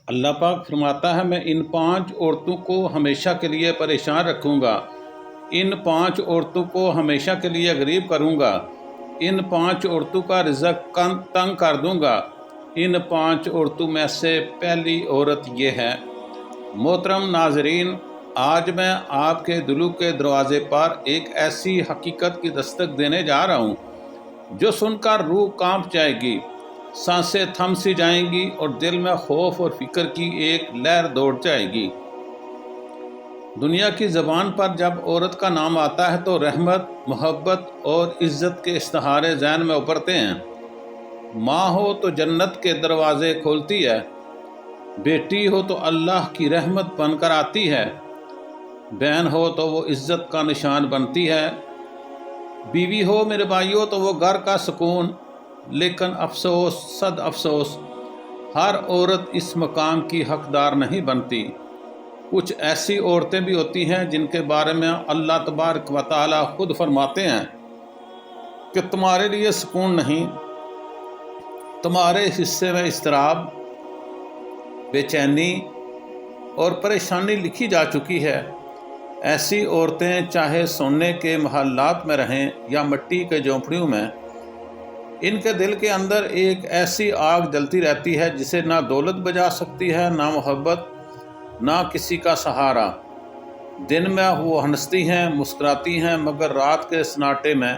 اللہ پاک فرماتا ہے میں ان 5 عورتوں کو ہمیشہ کے لیے پریشان رکھوں گا، ان 5 عورتوں کو ہمیشہ کے لیے غریب کروں گا، ان 5 عورتوں کا رزق تنگ کر دوں گا۔ ان 5 عورتوں میں سے پہلی عورت یہ ہے۔ محترم ناظرین، آج میں آپ کے دلوں کے دروازے پر ایک ایسی حقیقت کی دستک دینے جا رہا ہوں جو سن کر روح کانپ جائے گی، سانسیں تھم سی جائیں گی اور دل میں خوف اور فکر کی ایک لہر دوڑ جائے گی۔ دنیا کی زبان پر جب عورت کا نام آتا ہے تو رحمت، محبت اور عزت کے استعارے ذہن میں ابھرتے ہیں۔ ماں ہو تو جنت کے دروازے کھولتی ہے، بیٹی ہو تو اللہ کی رحمت بن کر آتی ہے، بہن ہو تو وہ عزت کا نشان بنتی ہے، بیوی ہو میرے بھائیو تو وہ گھر کا سکون۔ لیکن افسوس، صد افسوس، ہر عورت اس مقام کی حقدار نہیں بنتی۔ کچھ ایسی عورتیں بھی ہوتی ہیں جن کے بارے میں اللہ تبارک و تعالی خود فرماتے ہیں کہ تمہارے لیے سکون نہیں، تمہارے حصے میں اضطراب، بے چینی اور پریشانی لکھی جا چکی ہے۔ ایسی عورتیں چاہے سونے کے محلات میں رہیں یا مٹی کے جھونپڑیوں میں، ان کے دل کے اندر ایک ایسی آگ جلتی رہتی ہے جسے نہ دولت بجھا سکتی ہے، نہ محبت، نہ کسی کا سہارا۔ دن میں وہ ہنستی ہیں، مسکراتی ہیں، مگر رات کے سناٹے میں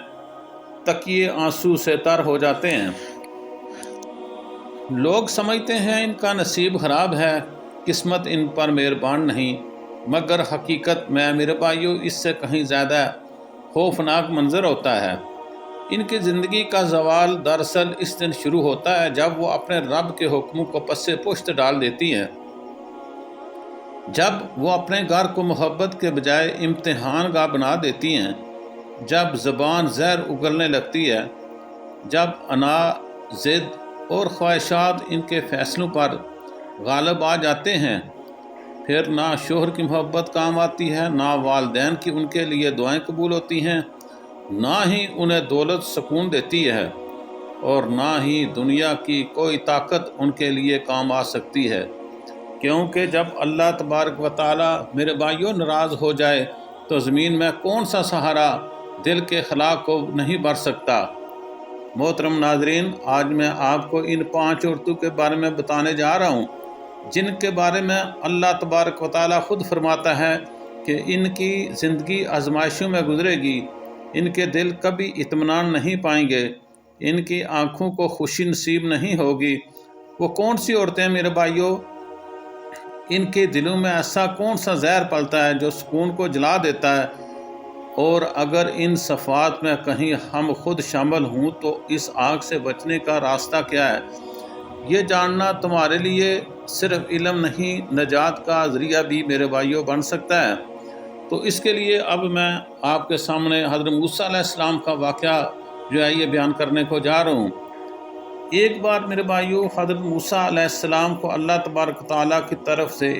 تکیے آنسو سے تر ہو جاتے ہیں۔ لوگ سمجھتے ہیں ان کا نصیب خراب ہے، قسمت ان پر مہربان نہیں، مگر حقیقت میں میرے بھائیو اس سے کہیں زیادہ خوفناک منظر ہوتا ہے۔ ان کی زندگی کا زوال دراصل اس دن شروع ہوتا ہے جب وہ اپنے رب کے حکموں کو پس پشت ڈال دیتی ہیں، جب وہ اپنے گھر کو محبت کے بجائے امتحان گاہ بنا دیتی ہیں، جب زبان زہر اگلنے لگتی ہے، جب انا، ضد اور خواہشات ان کے فیصلوں پر غالب آ جاتے ہیں۔ پھر نہ شوہر کی محبت کام آتی ہے، نہ والدین کی ان کے لیے دعائیں قبول ہوتی ہیں، نہ ہی انہیں دولت سکون دیتی ہے، اور نہ ہی دنیا کی کوئی طاقت ان کے لیے کام آ سکتی ہے، کیونکہ جب اللہ تبارک و تعالی میرے بھائیوں ناراض ہو جائے تو زمین میں کون سا سہارا دل کے خلا کو نہیں بھر سکتا۔ محترم ناظرین، آج میں آپ کو ان 5 عورتوں کے بارے میں بتانے جا رہا ہوں جن کے بارے میں اللہ تبارک و تعالی خود فرماتا ہے کہ ان کی زندگی آزمائشوں میں گزرے گی، ان کے دل کبھی اطمینان نہیں پائیں گے، ان کی آنکھوں کو خوشی نصیب نہیں ہوگی۔ وہ کون سی عورتیں ہیں میرے بھائیوں؟ ان کے دلوں میں ایسا کون سا زہر پلتا ہے جو سکون کو جلا دیتا ہے؟ اور اگر ان صفات میں کہیں ہم خود شامل ہوں تو اس آگ سے بچنے کا راستہ کیا ہے؟ یہ جاننا تمہارے لیے صرف علم نہیں، نجات کا ذریعہ بھی میرے بھائیوں بن سکتا ہے۔ تو اس کے لیے اب میں آپ کے سامنے حضرت موسیٰ علیہ السلام کا واقعہ جو ہے یہ بیان کرنے کو جا رہا ہوں۔ ایک بار میرے بھائیوں حضرت موسیٰ علیہ السلام کو اللہ تبارک تعالیٰ کی طرف سے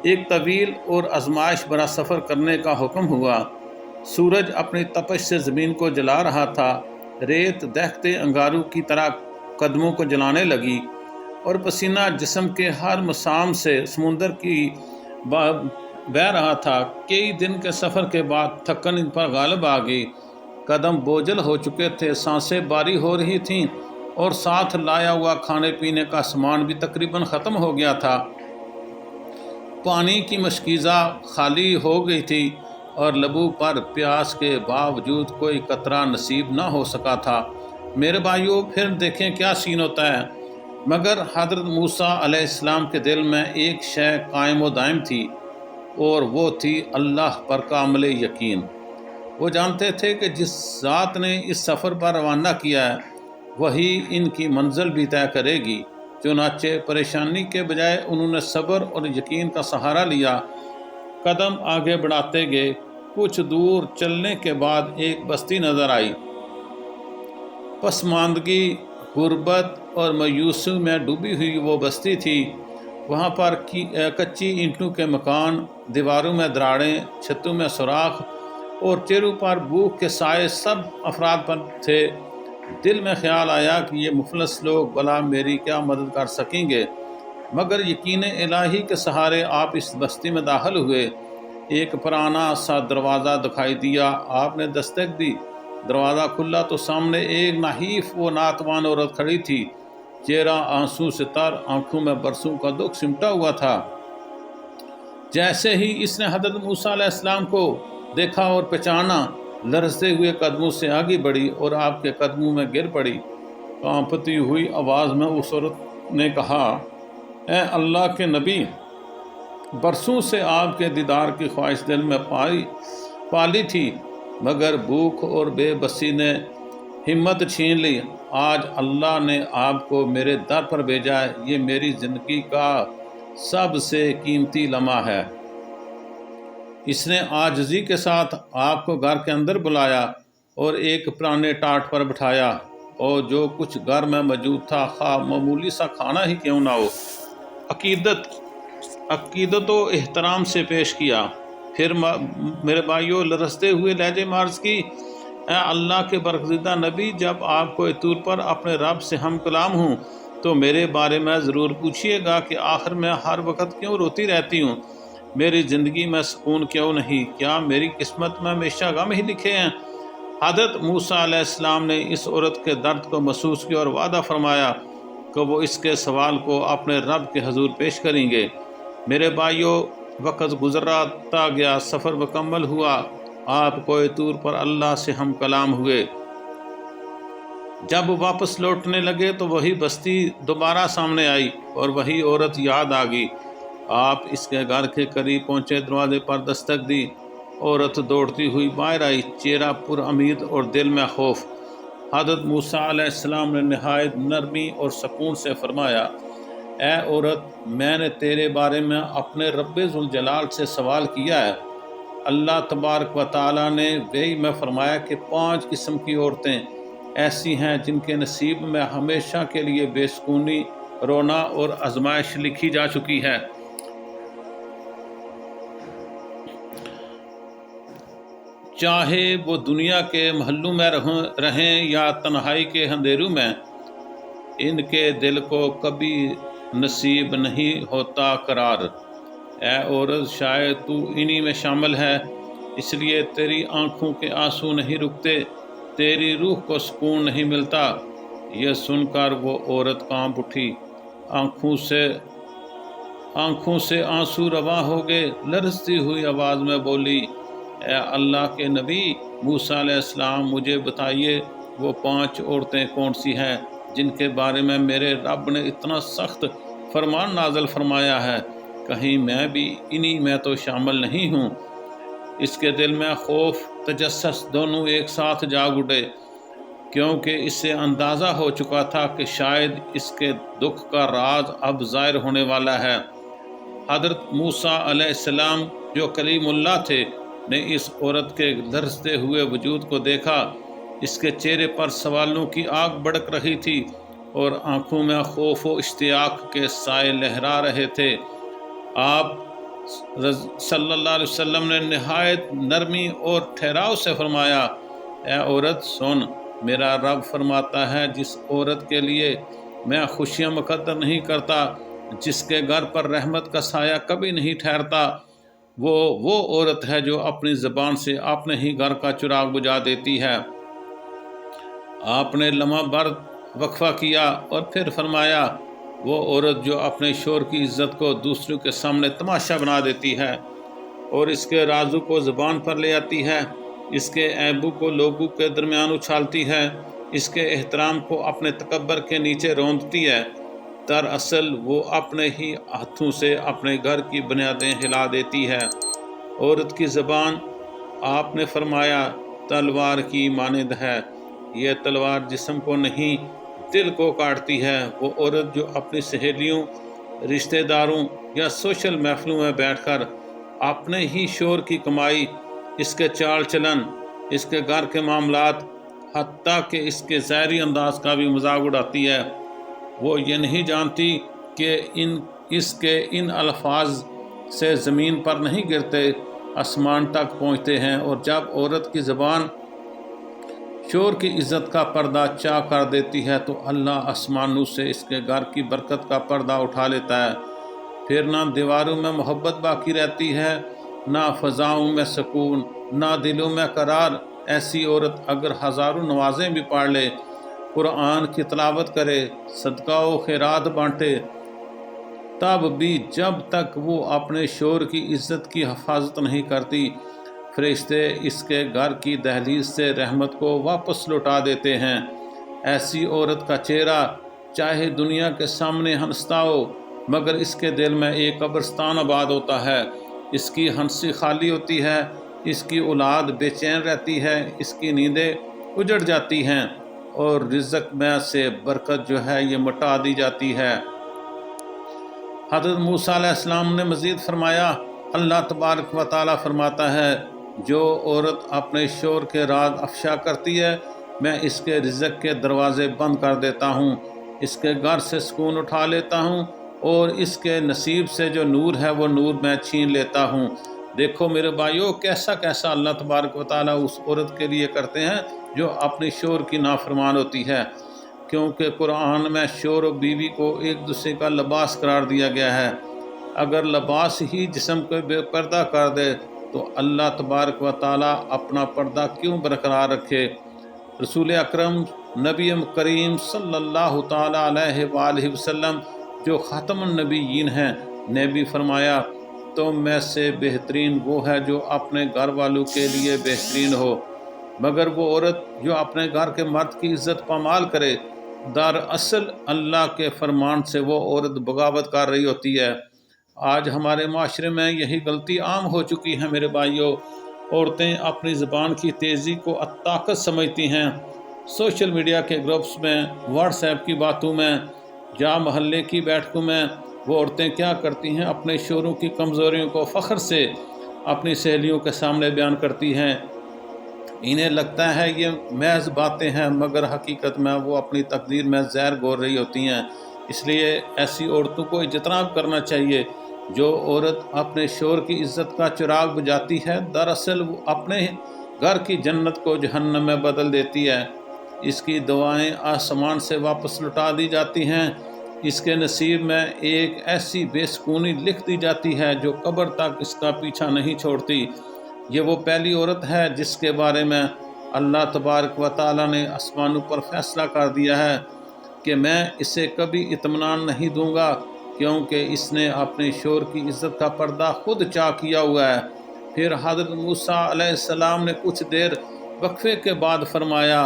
ایک طویل اور آزمائش بھرا سفر کرنے کا حکم ہوا۔ سورج اپنی تپش سے زمین کو جلا رہا تھا، ریت دہتے انگاروں کی طرح قدموں کو جلانے لگی، اور پسینہ جسم کے ہر مسام سے سمندر کی بہہ رہا تھا۔ کئی دن کے سفر کے بعد تھکن ان پر غالب آ گئی، قدم بوجھل ہو چکے تھے، سانسیں باری ہو رہی تھیں، اور ساتھ لایا ہوا کھانے پینے کا سامان بھی تقریباً ختم ہو گیا تھا۔ پانی کی مشکیزہ خالی ہو گئی تھی اور لبوں پر پیاس کے باوجود کوئی قطرہ نصیب نہ ہو سکا تھا۔ میرے بھائیوں پھر دیکھیں کیا سین ہوتا ہے۔ مگر حضرت موسیٰ علیہ السلام کے دل میں ایک شے قائم و دائم تھی، اور وہ تھی اللہ پر کامل یقین۔ وہ جانتے تھے کہ جس ذات نے اس سفر پر روانہ کیا ہے وہی ان کی منزل بھی طے کرے گی۔ چنانچہ پریشانی کے بجائے انہوں نے صبر اور یقین کا سہارا لیا، قدم آگے بڑھاتے گئے۔ کچھ دور چلنے کے بعد ایک بستی نظر آئی۔ پسماندگی، غربت اور مایوسی میں ڈوبی ہوئی وہ بستی تھی۔ وہاں پر کچی اینٹوں کے مکان، دیواروں میں دراڑیں، چھتوں میں سوراخ اور چہروں پر بھوک کے سائے سب افراد پر تھے۔ دل میں خیال آیا کہ یہ مفلس لوگ بھلا میری کیا مدد کر سکیں گے؟ مگر یقین الہی کے سہارے آپ اس بستی میں داخل ہوئے۔ ایک پرانا سا دروازہ دکھائی دیا، آپ نے دستک دی، دروازہ کھلا تو سامنے ایک نحیف و ناتوان عورت کھڑی تھی، چہرہ آنسو سے تر، آنکھوں میں برسوں کا دکھ سمٹا ہوا تھا۔ جیسے ہی اس نے حضرت موسیٰ علیہ السلام کو دیکھا اور پہچانا، لرزتے ہوئے قدموں سے آگے بڑھی اور آپ کے قدموں میں گر پڑی۔ کانپتی ہوئی آواز میں اس عورت نے کہا، اے اللہ کے نبی، برسوں سے آپ کے دیدار کی خواہش دل میں پالی تھی، مگر بھوک اور بے بسی نے ہمت چھین لی۔ آج اللہ نے آپ کو میرے در پر بھیجا ہے، یہ میری زندگی کا سب سے قیمتی لمحہ ہے۔ اس نے عاجزی کے ساتھ آپ کو گھر کے اندر بلایا اور ایک پرانے ٹاٹ پر بٹھایا، اور جو کچھ گھر میں موجود تھا، خواہ معمولی سا کھانا ہی کیوں نہ ہو، عقیدت و احترام سے پیش کیا۔ پھر میرے بھائیوں، لرزتے ہوئے لہجے میں عرض کی، اے اللہ کے برگزیدہ نبی، جب آپ کو طور پر اپنے رب سے ہم کلام ہوں تو میرے بارے میں ضرور پوچھیے گا کہ آخر میں ہر وقت کیوں روتی رہتی ہوں؟ میری زندگی میں سکون کیوں نہیں؟ کیا میری قسمت میں ہمیشہ غم ہی لکھے ہیں؟ حضرت موسیٰ علیہ السلام نے اس عورت کے درد کو محسوس کیا اور وعدہ فرمایا کہ وہ اس کے سوال کو اپنے رب کے حضور پیش کریں گے۔ میرے بھائیوں، وقت گزرتا گیا، سفر مکمل ہوا، آپ کوہ طور پر اللہ سے ہم کلام ہوئے۔ جب واپس لوٹنے لگے تو وہی بستی دوبارہ سامنے آئی اور وہی عورت یاد آ گئی۔ آپ اس کے گھر کے قریب پہنچے، دروازے پر دستک دی، عورت دوڑتی ہوئی باہر آئی، چہرہ پر امید اور دل میں خوف۔ حضرت موسیٰ علیہ السلام نے نہایت نرمی اور سکون سے فرمایا، اے عورت، میں نے تیرے بارے میں اپنے رب ذوالجلال سے سوال کیا ہے۔ اللہ تبارک و تعالیٰ نے وحی میں فرمایا کہ 5 قسم کی عورتیں ایسی ہیں جن کے نصیب میں ہمیشہ کے لیے بے سکونی، رونا اور آزمائش لکھی جا چکی ہے۔ چاہے وہ دنیا کے محلوں میں رہیں یا تنہائی کے اندھیروں میں، ان کے دل کو کبھی نصیب نہیں ہوتا قرار۔ اے عورت، شاید تو انہی میں شامل ہے، اس لیے تیری آنکھوں کے آنسو نہیں رکتے، تیری روح کو سکون نہیں ملتا۔ یہ سن کر وہ عورت کانپ اٹھی، آنکھوں سے آنسو رواں ہو گئے، لرزتی ہوئی آواز میں بولی، اے اللہ کے نبی موسیٰ علیہ السلام، مجھے بتائیے وہ 5 عورتیں کون سی ہیں جن کے بارے میں میرے رب نے اتنا سخت فرمان نازل فرمایا ہے؟ کہیں میں بھی انہی میں تو شامل نہیں ہوں؟ اس کے دل میں خوف، تجسس دونوں ایک ساتھ جاگ اٹھے، کیونکہ اس سے اندازہ ہو چکا تھا کہ شاید اس کے دکھ کا راز اب ظاہر ہونے والا ہے۔ حضرت موسیٰ علیہ السلام جو کلیم اللہ تھے نے اس عورت کے لرزتے ہوئے وجود کو دیکھا۔ اس کے چہرے پر سوالوں کی آگ بھڑک رہی تھی اور آنکھوں میں خوف و اشتیاق کے سائے لہرا رہے تھے۔ آپ صلی اللہ علیہ وسلم نے نہایت نرمی اور ٹھہراؤ سے فرمایا، اے عورت سن، میرا رب فرماتا ہے، جس عورت کے لیے میں خوشیاں مقدر نہیں کرتا، جس کے گھر پر رحمت کا سایہ کبھی نہیں ٹھہرتا، وہ عورت ہے جو اپنی زبان سے اپنے ہی گھر کا چراغ بجھا دیتی ہے۔ آپ نے لمحہ بھر وقفہ کیا اور پھر فرمایا، وہ عورت جو اپنے شوہر کی عزت کو دوسروں کے سامنے تماشا بنا دیتی ہے اور اس کے رازوں کو زبان پر لے آتی ہے، اس کے عیبوں کو لوگوں کے درمیان اچھالتی ہے، اس کے احترام کو اپنے تکبر کے نیچے روندتی ہے، دراصل وہ اپنے ہی ہاتھوں سے اپنے گھر کی بنیادیں ہلا دیتی ہے۔ عورت کی زبان، آپ نے فرمایا، تلوار کی مانند ہے، یہ تلوار جسم کو نہیں دل کو کاٹتی ہے۔ وہ عورت جو اپنی سہیلیوں، رشتہ داروں یا سوشل محفلوں میں بیٹھ کر اپنے ہی شوہر کی کمائی، اس کے چال چلن، اس کے گھر کے معاملات، حتیٰ کہ اس کے ظاہری انداز کا بھی مذاق اڑاتی ہے، وہ یہ نہیں جانتی کہ اس کے ان الفاظ سے زمین پر نہیں گرتے، آسمان تک پہنچتے ہیں۔ اور جب عورت کی زبان شور کی عزت کا پردہ چاک کر دیتی ہے تو اللہ آسمانوں سے اس کے گھر کی برکت کا پردہ اٹھا لیتا ہے۔ پھر نہ دیواروں میں محبت باقی رہتی ہے، نہ فضاؤں میں سکون، نہ دلوں میں قرار۔ ایسی عورت اگر ہزاروں نمازیں بھی پڑھ لے، قرآن کی تلاوت کرے، صدقہ و خیرات بانٹے، تب بھی جب تک وہ اپنے شور کی عزت کی حفاظت نہیں کرتی، فرشتے اس کے گھر کی دہلیز سے رحمت کو واپس لوٹا دیتے ہیں۔ ایسی عورت کا چہرہ چاہے دنیا کے سامنے ہنستا ہو، مگر اس کے دل میں ایک قبرستان آباد ہوتا ہے۔ اس کی ہنسی خالی ہوتی ہے، اس کی اولاد بے چین رہتی ہے، اس کی نیندیں اجڑ جاتی ہیں، اور رزق میں سے برکت جو ہے یہ مٹا دی جاتی ہے۔ حضرت موسیٰ علیہ السلام نے مزید فرمایا، اللہ تبارک و تعالیٰ فرماتا ہے، جو عورت اپنے شور کے راز افشا کرتی ہے، میں اس کے رزق کے دروازے بند کر دیتا ہوں، اس کے گھر سے سکون اٹھا لیتا ہوں، اور اس کے نصیب سے جو نور ہے وہ نور میں چھین لیتا ہوں۔ دیکھو میرے بھائیو، کیسا کیسا اللہ تبارک و تعالیٰ اس عورت کے لیے کرتے ہیں جو اپنی شور کی نافرمان ہوتی ہے، کیونکہ قرآن میں شور و بیوی کو ایک دوسرے کا لباس قرار دیا گیا ہے۔ اگر لباس ہی جسم کو بے پردہ کر دے تو اللہ تبارک و تعالیٰ اپنا پردہ کیوں برقرار رکھے؟ رسول اکرم نبی کریم صلی اللہ تعالیٰ علیہ وآلہ وسلم جو خاتم النبیین ہیں نے بھی فرمایا، تم میں سے بہترین وہ ہے جو اپنے گھر والوں کے لیے بہترین ہو، مگر وہ عورت جو اپنے گھر کے مرد کی عزت پامال کرے، دراصل اللہ کے فرمان سے وہ عورت بغاوت کر رہی ہوتی ہے۔ آج ہمارے معاشرے میں یہی غلطی عام ہو چکی ہے میرے بھائیوں۔ عورتیں اپنی زبان کی تیزی کو طاقت سمجھتی ہیں، سوشل میڈیا کے گروپس میں، واٹس ایپ کی باتوں میں، یا محلے کی بیٹھکوں میں وہ عورتیں کیا کرتی ہیں، اپنے شوروں کی کمزوریوں کو فخر سے اپنی سہیلیوں کے سامنے بیان کرتی ہیں۔ انہیں لگتا ہے یہ محض باتیں ہیں، مگر حقیقت میں وہ اپنی تقدیر میں زہر گھول رہی ہوتی ہیں۔ اس لیے ایسی عورتوں کو اجتناب کرنا چاہیے۔ جو عورت اپنے شور کی عزت کا چراغ بجھاتی ہے، دراصل وہ اپنے گھر کی جنت کو جہنم میں بدل دیتی ہے۔ اس کی دعائیں آسمان سے واپس لوٹا دی جاتی ہیں، اس کے نصیب میں ایک ایسی بے سکونی لکھ دی جاتی ہے جو قبر تک اس کا پیچھا نہیں چھوڑتی۔ یہ وہ پہلی عورت ہے جس کے بارے میں اللہ تبارک و تعالیٰ نے آسمانوں پر فیصلہ کر دیا ہے کہ میں اسے کبھی اطمینان نہیں دوں گا، کیونکہ اس نے اپنے شور کی عزت کا پردہ خود چاک کیا ہوا ہے۔ پھر حضرت موسیٰ علیہ السلام نے کچھ دیر وقفے کے بعد فرمایا،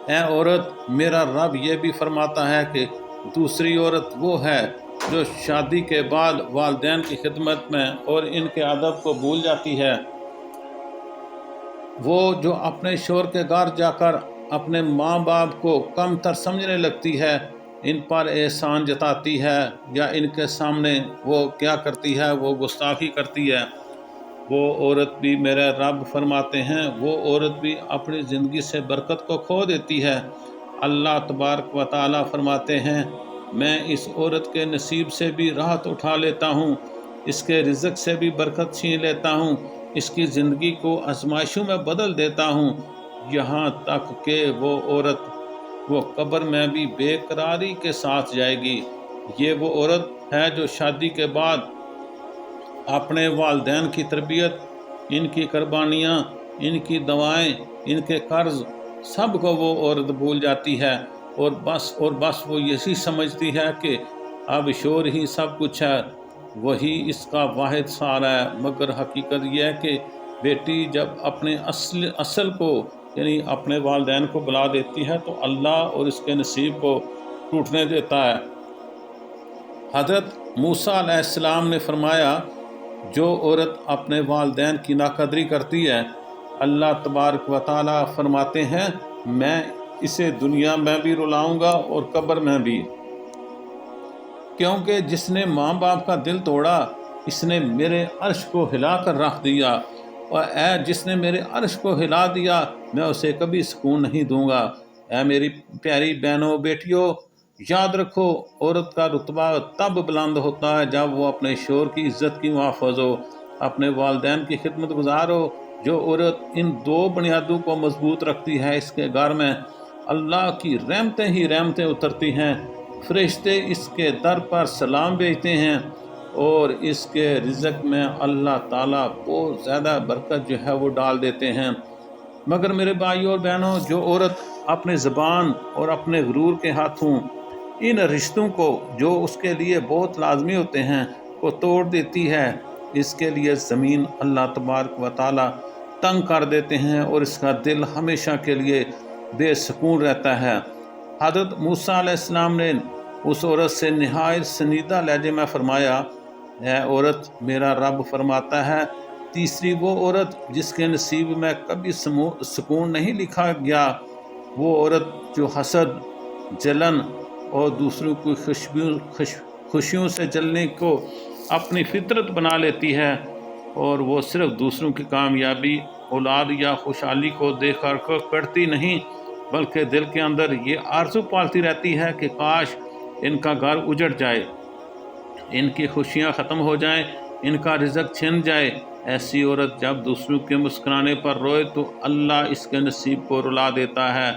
اے عورت، میرا رب یہ بھی فرماتا ہے کہ دوسری عورت وہ ہے جو شادی کے بعد والدین کی خدمت میں اور ان کے ادب کو بھول جاتی ہے، وہ جو اپنے شور کے گھر جا کر اپنے ماں باپ کو کم تر سمجھنے لگتی ہے، ان پر احسان جتاتی ہے، یا ان کے سامنے وہ کیا کرتی ہے، وہ گستاخی کرتی ہے، وہ عورت بھی میرے رب فرماتے ہیں، وہ عورت بھی اپنی زندگی سے برکت کو کھو دیتی ہے۔ اللہ تبارک و تعالیٰ فرماتے ہیں، میں اس عورت کے نصیب سے بھی راحت اٹھا لیتا ہوں، اس کے رزق سے بھی برکت چھین لیتا ہوں، اس کی زندگی کو آزمائشوں میں بدل دیتا ہوں، یہاں تک کہ وہ عورت وہ قبر میں بھی بے قراری کے ساتھ جائے گی۔ یہ وہ عورت ہے جو شادی کے بعد اپنے والدین کی تربیت، ان کی قربانیاں، ان کی دعائیں، ان کے قرض، سب کو وہ عورت بھول جاتی ہے، اور بس وہ یہی سمجھتی ہے کہ اب شور ہی سب کچھ ہے، وہی اس کا واحد سہارا ہے۔ مگر حقیقت یہ ہے کہ بیٹی جب اپنے اصل کو یعنی اپنے والدین کو بلا دیتی ہے تو اللہ اور اس کے نصیب کو ٹوٹنے دیتا ہے۔ حضرت موسیٰ علیہ السلام نے فرمایا، جو عورت اپنے والدین کی ناقدری کرتی ہے، اللہ تبارک و تعالیٰ فرماتے ہیں، میں اسے دنیا میں بھی رلاؤں گا اور قبر میں بھی، کیونکہ جس نے ماں باپ کا دل توڑا، اس نے میرے عرش کو ہلا کر رکھ دیا، اور اے جس نے میرے عرش کو ہلا دیا، میں اسے کبھی سکون نہیں دوں گا۔ اے میری پیاری بہنوں بیٹیوں، یاد رکھو، عورت کا رتبہ تب بلند ہوتا ہے جب وہ اپنے شور کی عزت کی محافظ ہو، اپنے والدین کی خدمت گزار ہو، جو عورت ان دو بنیادوں کو مضبوط رکھتی ہے اس کے گھر میں اللہ کی رحمتیں ہی رحمتیں اترتی ہیں، فرشتے اس کے در پر سلام بھیجتے ہیں اور اس کے رزق میں اللہ تعالیٰ بہت زیادہ برکت جو ہے وہ ڈال دیتے ہیں۔ مگر میرے بھائیوں اور بہنوں، جو عورت اپنے زبان اور اپنے غرور کے ہاتھوں ان رشتوں کو جو اس کے لیے بہت لازمی ہوتے ہیں کو توڑ دیتی ہے، اس کے لیے زمین اللہ تبارک و تعالیٰ تنگ کر دیتے ہیں اور اس کا دل ہمیشہ کے لیے بے سکون رہتا ہے۔ حضرت موسیٰ علیہ السلام نے اس عورت سے نہایت سنجیدہ لہجے میں فرمایا، اے عورت، میرا رب فرماتا ہے، تیسری وہ عورت جس کے نصیب میں کبھی سکون نہیں لکھا گیا، وہ عورت جو حسد، جلن اور دوسروں کی خوشیوں سے جلنے کو اپنی فطرت بنا لیتی ہے، اور وہ صرف دوسروں کی کامیابی، اولاد یا خوشحالی کو دیکھ کر کرتی نہیں، بلکہ دل کے اندر یہ آرزو پالتی رہتی ہے کہ کاش ان کا گھر اجڑ جائے، ان کی خوشیاں ختم ہو جائیں، ان کا رزق چھن جائے۔ ایسی عورت جب دوسروں کے مسکرانے پر روئے تو اللہ اس کے نصیب کو رلا دیتا ہے۔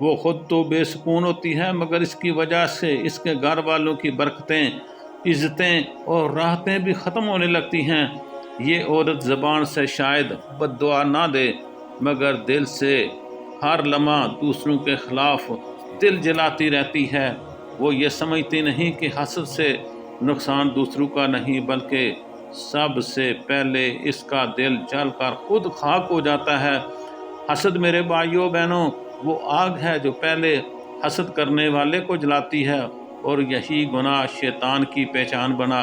وہ خود تو بے سکون ہوتی ہے، مگر اس کی وجہ سے اس کے گھر والوں کی برکتیں، عزتیں اور راحتیں بھی ختم ہونے لگتی ہیں۔ یہ عورت زبان سے شاید بد دعا نہ دے، مگر دل سے ہر لمحہ دوسروں کے خلاف دل جلاتی رہتی ہے۔ وہ یہ سمجھتی نہیں کہ حسد سے نقصان دوسروں کا نہیں، بلکہ سب سے پہلے اس کا دل جل کر خود خاک ہو جاتا ہے۔ حسد میرے بھائیوں بہنوں وہ آگ ہے جو پہلے حسد کرنے والے کو جلاتی ہے، اور یہی گناہ شیطان کی پہچان بنا،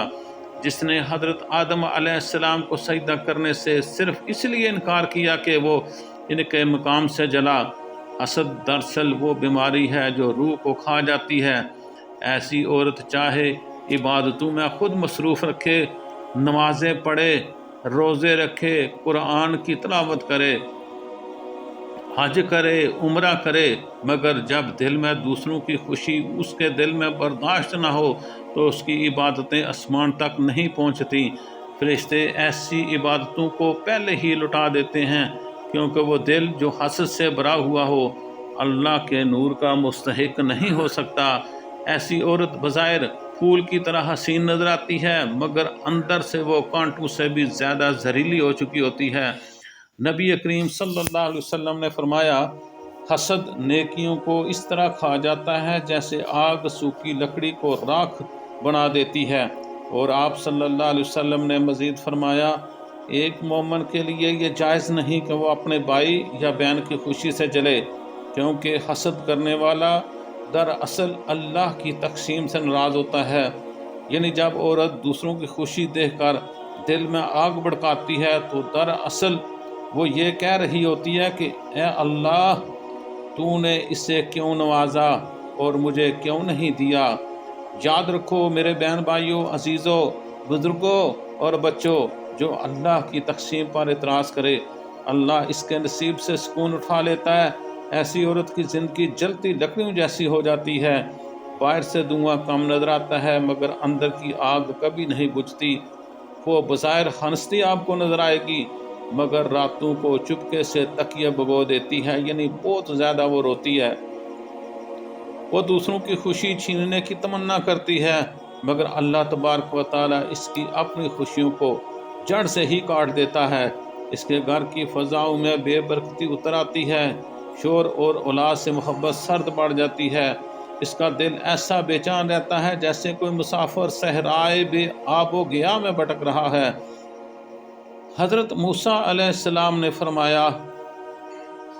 جس نے حضرت آدم علیہ السلام کو سجدہ کرنے سے صرف اس لیے انکار کیا کہ وہ ان کے مقام سے جلا۔ حسد دراصل وہ بیماری ہے جو روح کو کھا جاتی ہے۔ ایسی عورت چاہے عبادتوں میں خود مصروف رکھے، نمازیں پڑھے، روزے رکھے، قرآن کی تلاوت کرے، حج کرے، عمرہ کرے، مگر جب دل میں دوسروں کی خوشی اس کے دل میں برداشت نہ ہو تو اس کی عبادتیں آسمان تک نہیں پہنچتی۔ فرشتے ایسی عبادتوں کو پہلے ہی لٹا دیتے ہیں، کیونکہ وہ دل جو حسد سے بھرا ہوا ہو اللہ کے نور کا مستحق نہیں ہو سکتا۔ ایسی عورت بظاہر پھول کی طرح حسین نظر آتی ہے، مگر اندر سے وہ کانٹوں سے بھی زیادہ زہریلی ہو چکی ہوتی ہے۔ نبی کریم صلی اللہ علیہ وسلم نے فرمایا، حسد نیکیوں کو اس طرح کھا جاتا ہے جیسے آگ سوکھی لکڑی کو راکھ بنا دیتی ہے۔ اور آپ صلی اللہ علیہ وسلم نے مزید فرمایا، ایک مومن کے لیے یہ جائز نہیں کہ وہ اپنے بھائی یا بہن کی خوشی سے جلے، کیونکہ حسد کرنے والا دراصل اللہ کی تقسیم سے ناراض ہوتا ہے۔ یعنی جب عورت دوسروں کی خوشی دیکھ کر دل میں آگ بھڑکاتی ہے تو دراصل وہ یہ کہہ رہی ہوتی ہے کہ اے اللہ، تو نے اسے کیوں نوازا اور مجھے کیوں نہیں دیا۔ یاد رکھو میرے بہن بھائیوں، عزیزوں، بزرگوں اور بچوں، جو اللہ کی تقسیم پر اعتراض کرے اللہ اس کے نصیب سے سکون اٹھا لیتا ہے۔ ایسی عورت کی زندگی جلتی لکڑیوں جیسی ہو جاتی ہے، باہر سے دھواں کم نظر آتا ہے مگر اندر کی آگ کبھی نہیں بجھتی۔ وہ بظاہر ہنستی آپ کو نظر آئے گی، مگر راتوں کو چپکے سے تکیہ بھگو دیتی ہے، یعنی بہت زیادہ وہ روتی ہے۔ وہ دوسروں کی خوشی چھیننے کی تمنا کرتی ہے، مگر اللہ تبارک و تعالیٰ اس کی اپنی خوشیوں کو جڑ سے ہی کاٹ دیتا ہے۔ اس کے گھر کی فضاؤں میں بے برکتی اتر آتی ہے، شور اور اولاد سے محبت سرد پڑ جاتی ہے۔ اس کا دل ایسا بے چین رہتا ہے جیسے کوئی مسافر صحرائے بے آب و گیا میں بھٹک رہا ہے۔ حضرت موسیٰ علیہ السلام نے فرمایا،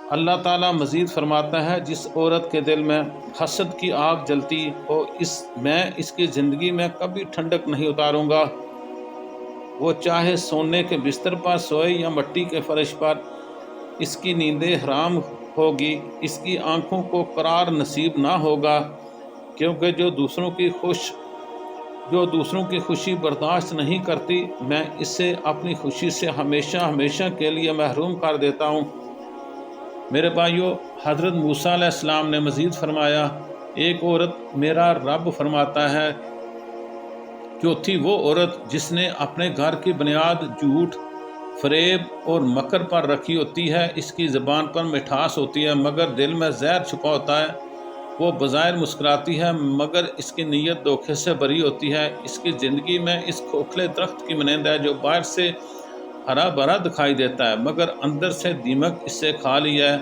اللہ تعالیٰ مزید فرماتا ہے، جس عورت کے دل میں حسد کی آگ جلتی ہو میں اس کی زندگی میں کبھی ٹھنڈک نہیں اتاروں گا۔ وہ چاہے سونے کے بستر پر سوئے یا مٹی کے فرش پر، اس کی نیندیں حرام ہوگی، اس کی آنکھوں کو قرار نصیب نہ ہوگا، کیونکہ جو دوسروں کی خوشی برداشت نہیں کرتی، میں اسے اپنی خوشی سے ہمیشہ ہمیشہ کے لیے محروم کر دیتا ہوں۔ میرے بھائیو، حضرت موسیٰ علیہ السلام نے مزید فرمایا، ایک عورت میرا رب فرماتا ہے، جو تھی وہ عورت جس نے اپنے گھر کی بنیاد جھوٹ، فریب اور مکر پر رکھی ہوتی ہے، اس کی زبان پر مٹھاس ہوتی ہے مگر دل میں زہر چھپا ہوتا ہے۔ وہ بظاہر مسکراتی ہے مگر اس کی نیت دھوکے سے بری ہوتی ہے۔ اس کی زندگی میں اس کھوکھلے درخت کی مانند ہے جو باہر سے ہرا بھرا دکھائی دیتا ہے مگر اندر سے دیمک اس سے کھا لیا ہے۔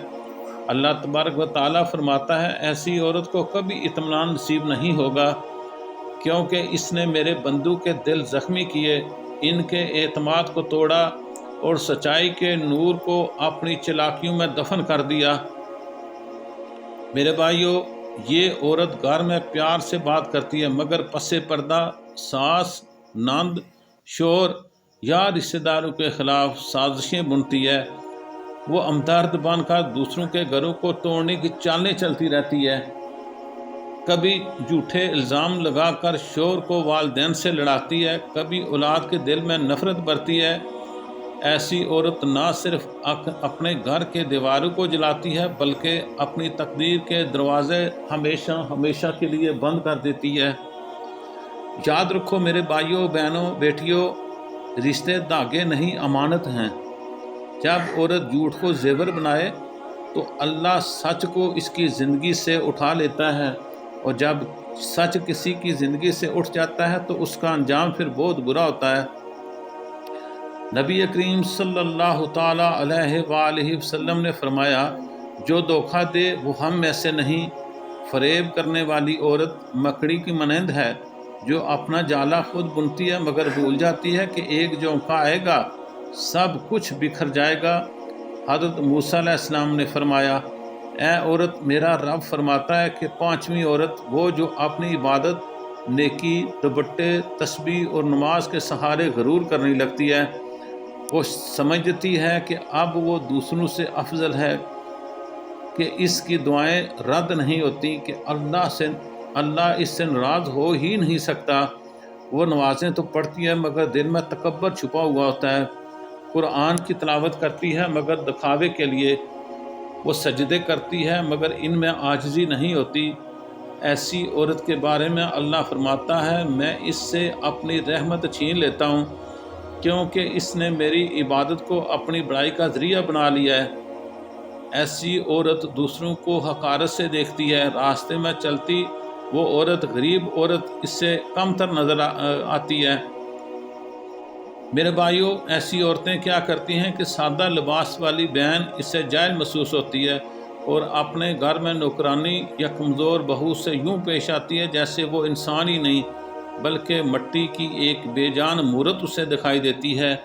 اللہ تبارک و تعالیٰ فرماتا ہے، ایسی عورت کو کبھی اطمینان نصیب نہیں ہوگا، کیونکہ اس نے میرے بندوں کے دل زخمی کیے، ان کے اعتماد کو توڑا اور سچائی کے نور کو اپنی چالاکیوں میں دفن کر دیا۔ میرے بھائیوں، یہ عورت گھر میں پیار سے بات کرتی ہے مگر پس پردہ ساس، نند، شوہر یا رشتہ داروں کے خلاف سازشیں بنتی ہے۔ وہ ہمدرد بن کر دوسروں کے گھروں کو توڑنے کی چالیں چلتی رہتی ہے، کبھی جھوٹے الزام لگا کر شوہر کو والدین سے لڑاتی ہے، کبھی اولاد کے دل میں نفرت بھرتی ہے۔ ایسی عورت نہ صرف اپنے گھر کے دیواروں کو جلاتی ہے بلکہ اپنی تقدیر کے دروازے ہمیشہ ہمیشہ کے لیے بند کر دیتی ہے۔ یاد رکھو میرے بھائیوں، بہنوں، بیٹیوں، رشتے دھاگے نہیں، امانت ہیں۔ جب عورت جھوٹ کو زیور بنائے تو اللہ سچ کو اس کی زندگی سے اٹھا لیتا ہے، اور جب سچ کسی کی زندگی سے اٹھ جاتا ہے تو اس کا انجام پھر بہت برا ہوتا ہے۔ نبی کریم صلی اللہ تعالیٰ علیہ وآلہ وسلم نے فرمایا، جو دھوکہ دے وہ ہم میں سے نہیں۔ فریب کرنے والی عورت مکڑی کی مانند ہے جو اپنا جالا خود بنتی ہے مگر بھول جاتی ہے کہ ایک جھونکا آئے گا، سب کچھ بکھر جائے گا۔ حضرت موسیٰ علیہ السلام نے فرمایا، اے عورت، میرا رب فرماتا ہے کہ پانچویں عورت وہ جو اپنی عبادت، نیکی، دوپٹے، تسبیح اور نماز کے سہارے غرور کرنے لگتی ہے۔ وہ سمجھتی ہے کہ اب وہ دوسروں سے افضل ہے، کہ اس کی دعائیں رد نہیں ہوتی، کہ اللہ اس سے ناراض ہو ہی نہیں سکتا۔ وہ نمازیں تو پڑھتی ہے مگر دل میں تکبر چھپا ہوا ہوتا ہے۔ قرآن کی تلاوت کرتی ہے مگر دکھاوے کے لیے۔ وہ سجدے کرتی ہے مگر ان میں عاجزی نہیں ہوتی۔ ایسی عورت کے بارے میں اللہ فرماتا ہے، میں اس سے اپنی رحمت چھین لیتا ہوں، کیونکہ اس نے میری عبادت کو اپنی بڑائی کا ذریعہ بنا لیا ہے۔ ایسی عورت دوسروں کو حقارت سے دیکھتی ہے، راستے میں چلتی وہ عورت غریب عورت اس سے کم تر نظر آتی ہے۔ میرے بھائیوں، ایسی عورتیں کیا کرتی ہیں کہ سادہ لباس والی بہن اس سے جاہل محسوس ہوتی ہے اور اپنے گھر میں نوکرانی یا کمزور بہو سے یوں پیش آتی ہے جیسے وہ انسان ہی نہیں بلکہ مٹی کی ایک بے جان مورت اسے دکھائی دیتی ہے۔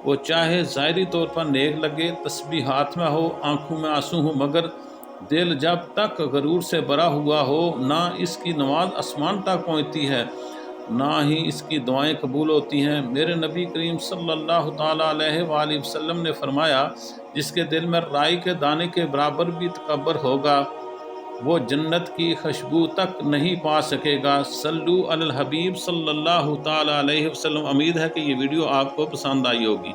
وہ چاہے ظاہری طور پر نیک لگے، تسبیح ہاتھ میں ہو، آنکھوں میں آنسو ہو، مگر دل جب تک غرور سے بھرا ہوا ہو، نہ اس کی نماز آسمان تک پہنچتی ہے، نہ ہی اس کی دعائیں قبول ہوتی ہیں۔ میرے نبی کریم صلی اللہ تعالیٰ علیہ وآلہ وسلم نے فرمایا، جس کے دل میں رائی کے دانے کے برابر بھی تکبر ہوگا، وہ جنت کی خوشبو تک نہیں پا سکے گا۔ صلو علی الحبیب صلی اللہ تعالیٰ علیہ وسلم۔ امید ہے کہ یہ ویڈیو آپ کو پسند آئی ہوگی۔